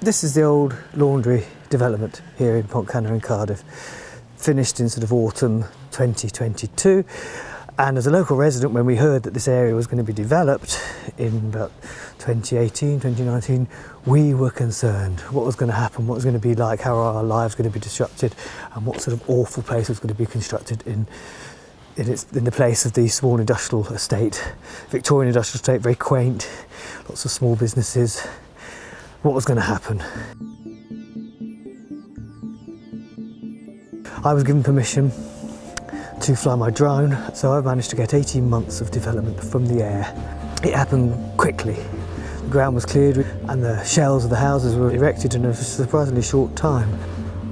This is the old laundry development here in Pontcanna in Cardiff, finished in sort of autumn 2022. And as a local resident, when we heard that this area was going to be developed in about 2018, 2019, we were concerned. What was going to happen, what was going to be like, how are our lives going to be disrupted, and what sort of awful place was going to be constructed in the place of the small industrial estate, Victorian industrial estate, very quaint, lots of small businesses. What was going to happen? I was given permission to fly my drone, so I've managed to get 18 months of development from the air. It happened quickly. The ground was cleared and the shells of the houses were erected in a surprisingly short time.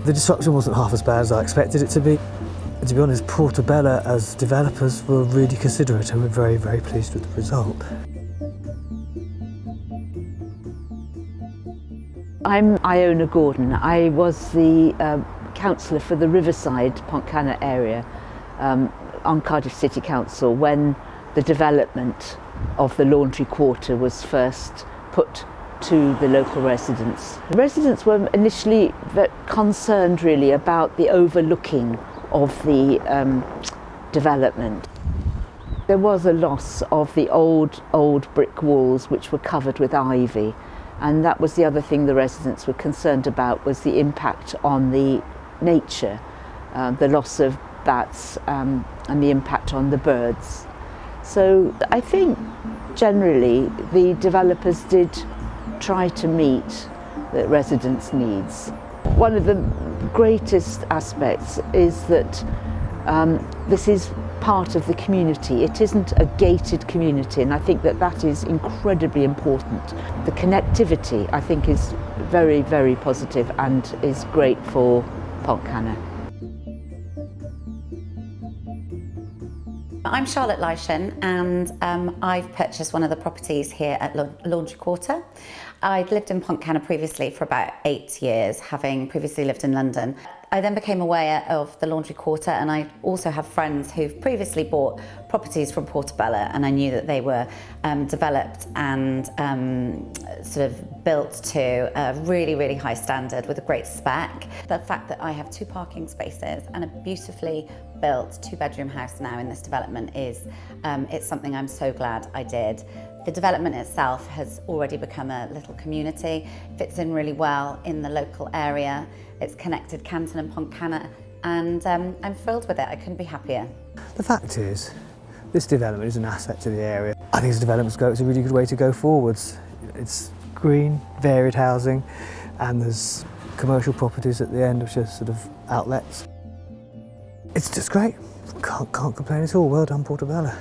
The disruption wasn't half as bad as I expected it to be. And to be honest, Portobello as developers were really considerate and we're very, very pleased with the result. I'm Iona Gordon. I was the councillor for the Riverside Pontcanna area on Cardiff City Council when the development of the laundry quarter was first put to the local residents. The residents were initially concerned really about the overlooking of the development. There was a loss of the old brick walls which were covered with ivy, and that was the other thing the residents were concerned about, was the impact on the nature, the loss of bats and the impact on the birds. So I think generally the developers did try to meet the residents' needs. One of the greatest aspects is that this is part of the community. It isn't a gated community, and I think that that is incredibly important. The connectivity, I think, is very, very positive and is great for Pontcanna. I'm Charlotte Lyshin, and I've purchased one of the properties here at Laundry Quarter. I'd lived in Pontcanna previously for about 8 years, having previously lived in London. I then became aware of the Laundry Quarter, and I also have friends who've previously bought properties from Portobello, and I knew that they were developed and sort of built to a really, really high standard with a great spec. The fact that I have 2 parking spaces and a beautifully built 2-bedroom house now in this development is it's something I'm so glad I did. The development itself has already become a little community, fits in really well in the local area. It's connected Canton and Pontcanna, and I'm thrilled with it. I couldn't be happier. The fact is, this development is an asset to the area. I think as developments go, it's a really good way to go forwards. It's green, varied housing, and there's commercial properties at the end, which are sort of outlets. It's just great. Can't complain at all. Well done, Portobello.